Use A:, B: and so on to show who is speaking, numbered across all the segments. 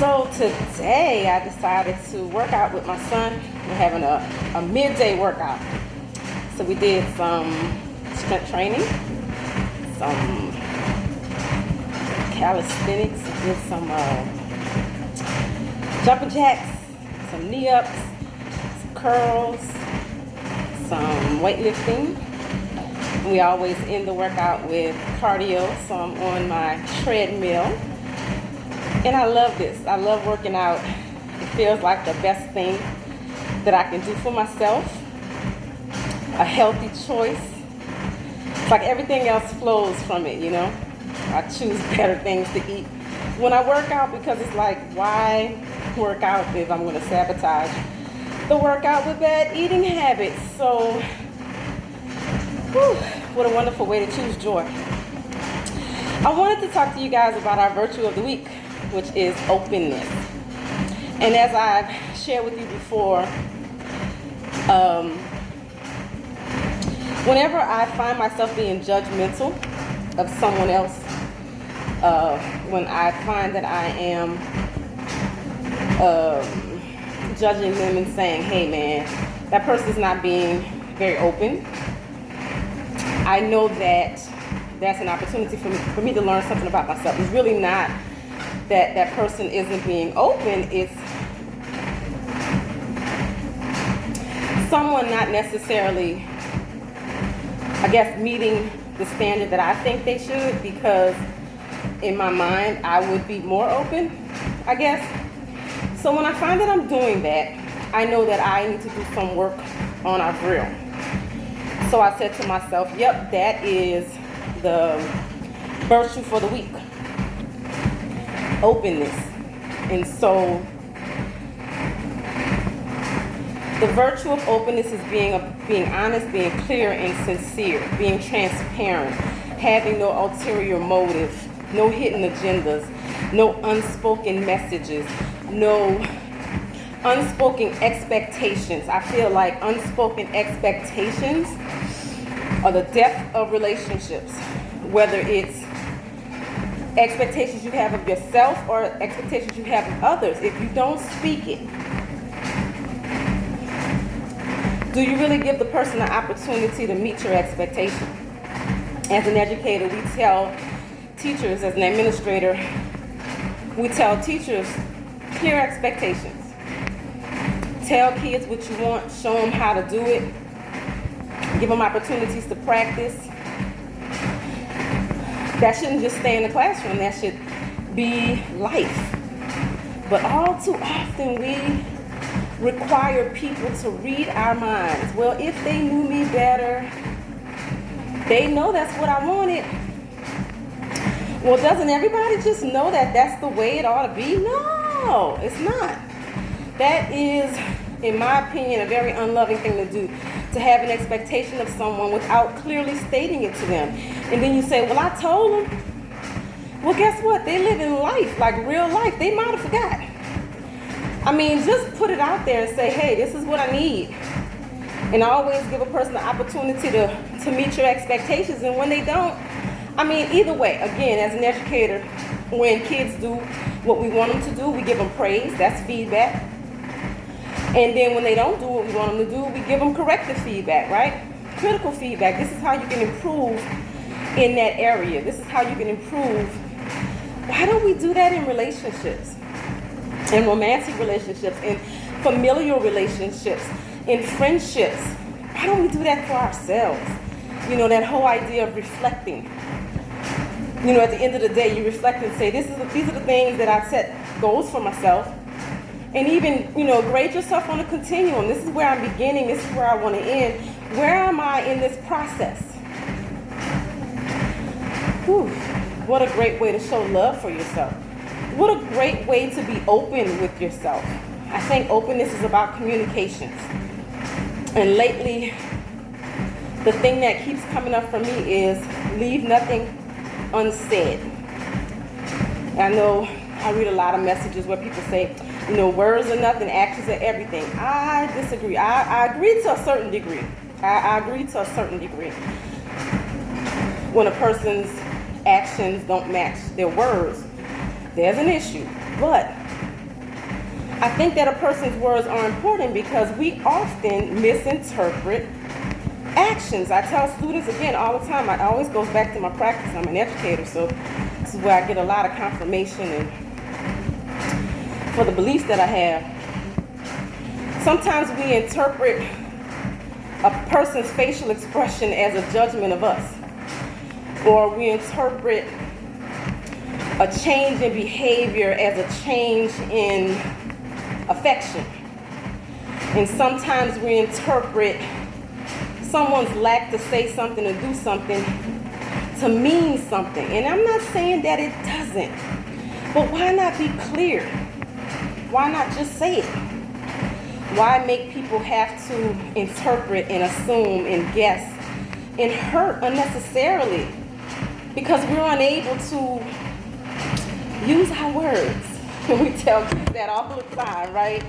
A: So today I decided to work out with my son. We're having a midday workout. So we did some strength training, some calisthenics, did some jumping jacks, some knee ups, some curls, some weightlifting. We always end the workout with cardio, so I'm on my treadmill. And I love this. I love working out. It feels like the best thing that I can do for myself. A healthy choice. It's like everything else flows from it, you know. I choose better things to eat when I work out, because it's like, why work out if I'm going to sabotage the workout with bad eating habits? So, whew, what a wonderful way to choose joy. I wanted to talk to you guys about our virtue of the week, which is openness. And as I've shared with you before, whenever I find myself being judgmental of someone else, when I find that I am judging them and saying, hey man, that person's not being very open, I know that that's an opportunity for me to learn something about myself. It's really not that that person isn't being open, it's someone not necessarily, I guess, meeting the standard that I think they should, because in my mind I would be more open, I guess. So when I find that I'm doing that, I know that I need to do some work on our grill. So I said to myself, yep, that is the virtue for the week. Openness. And so the virtue of openness is being honest, being clear and sincere, being transparent, having no ulterior motive, no hidden agendas, no unspoken messages, no unspoken expectations. I feel like unspoken expectations are the death of relationships, whether it's expectations you have of yourself or expectations you have of others. If you don't speak it, do you really give the person an opportunity to meet your expectation? As an educator, we tell teachers, as an administrator, we tell teachers, clear expectations. Tell kids what you want, show them how to do it, give them opportunities to practice. That shouldn't just stay in the classroom, that should be life. But all too often we require people to read our minds. Well, if they knew me better, they know that's what I wanted. Well, doesn't everybody just know that that's the way it ought to be? No, it's not. That is, in my opinion, a very unloving thing to do, to have an expectation of someone without clearly stating it to them. And then you say, well, I told them. Well, guess what? They live in life, like real life. They might have forgot. I mean, just put it out there and say, hey, this is what I need. And always give a person the opportunity to meet your expectations. And when they don't, I mean, either way, again, as an educator, when kids do what we want them to do, we give them praise. That's feedback. And then when they don't do what we want them to do, we give them corrective feedback, right? Critical feedback. This is how you can improve in that area. This is how you can improve. Why don't we do that in relationships? In romantic relationships, in familial relationships, in friendships? Why don't we do that for ourselves? You know, that whole idea of reflecting. You know, at the end of the day, you reflect and say, these are the things that I set goals for myself. And even, you know, grade yourself on a continuum. This is where I'm beginning. This is where I want to end. Where am I in this process? Whew, what a great way to show love for yourself. What a great way to be open with yourself. I think openness is about communications. And lately, the thing that keeps coming up for me is leave nothing unsaid. I know I read a lot of messages where people say, you know, words are nothing, actions are everything. I disagree. I agree to a certain degree. I agree to a certain degree. When a person's actions don't match their words, there's an issue. But I think that a person's words are important because we often misinterpret actions. I tell students again all the time, it always goes back to my practice. I'm an educator, so this is where I get a lot of confirmation and for the beliefs that I have. Sometimes we interpret a person's facial expression as a judgment of us, or we interpret a change in behavior as a change in affection. And sometimes we interpret someone's lack to say something or do something to mean something. And I'm not saying that it doesn't, but why not be clear? Why not just say it? Why make people have to interpret and assume and guess and hurt unnecessarily? Because we're unable to use our words. We tell kids that all the time, right?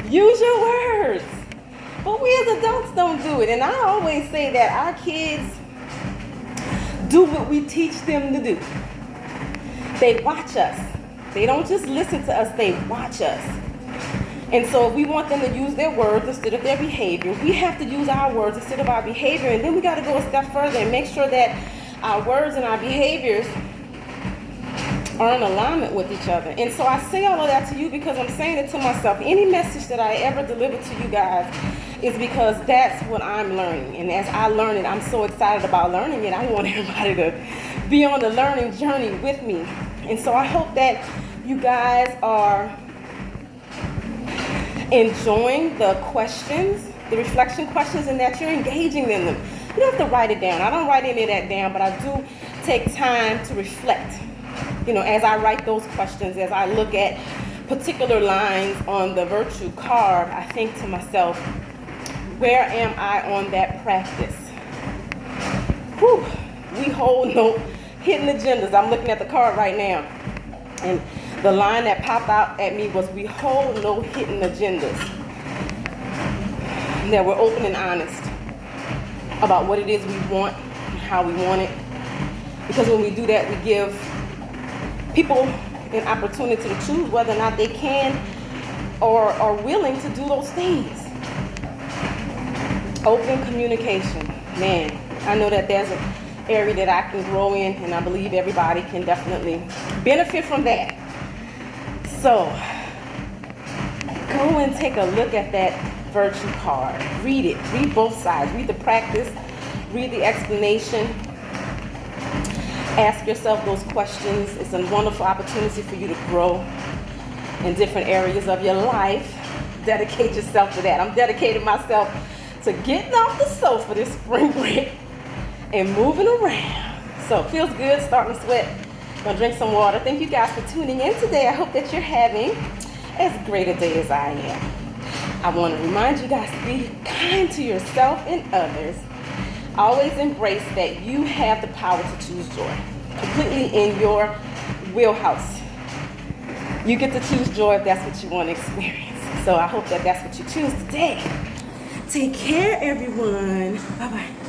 A: Use your words. But we as adults don't do it. And I always say that our kids do what we teach them to do. They watch us. They don't just listen to us, they watch us. And so if we want them to use their words instead of their behavior, we have to use our words instead of our behavior. And then we got to go a step further and make sure that our words and our behaviors are in alignment with each other. And so I say all of that to you because I'm saying it to myself. Any message that I ever deliver to you guys is because that's what I'm learning. And as I learn it, I'm so excited about learning it. I want everybody to be on the learning journey with me. And so I hope that you guys are enjoying the questions, the reflection questions, and that you're engaging in them. You don't have to write it down. I don't write any of that down, but I do take time to reflect. You know, as I write those questions, as I look at particular lines on the virtue card, I think to myself, where am I on that practice? Whew, we hold no hidden agendas. I'm looking at the card right now, and the line that popped out at me was, we hold no hidden agendas. That we're open and honest about what it is we want and how we want it. Because when we do that, we give people an opportunity to choose whether or not they can or are willing to do those things. Open communication. Man, I know that there's an area that I can grow in, and I believe everybody can definitely benefit from that. So, go and take a look at that virtue card. Read it. Read both sides. Read the practice. Read the explanation. Ask yourself those questions. It's a wonderful opportunity for you to grow in different areas of your life. Dedicate yourself to that. I'm dedicating myself to getting off the sofa this spring break and moving around. So it feels good, starting to sweat. Gonna drink some water. Thank you guys for tuning in today. I hope that you're having as great a day as I am. I want to remind you guys to be kind to yourself and others. Always embrace that you have the power to choose joy. Completely in your wheelhouse. You get to choose joy if that's what you want to experience. So I hope that that's what you choose today. Take care, everyone. Bye-bye.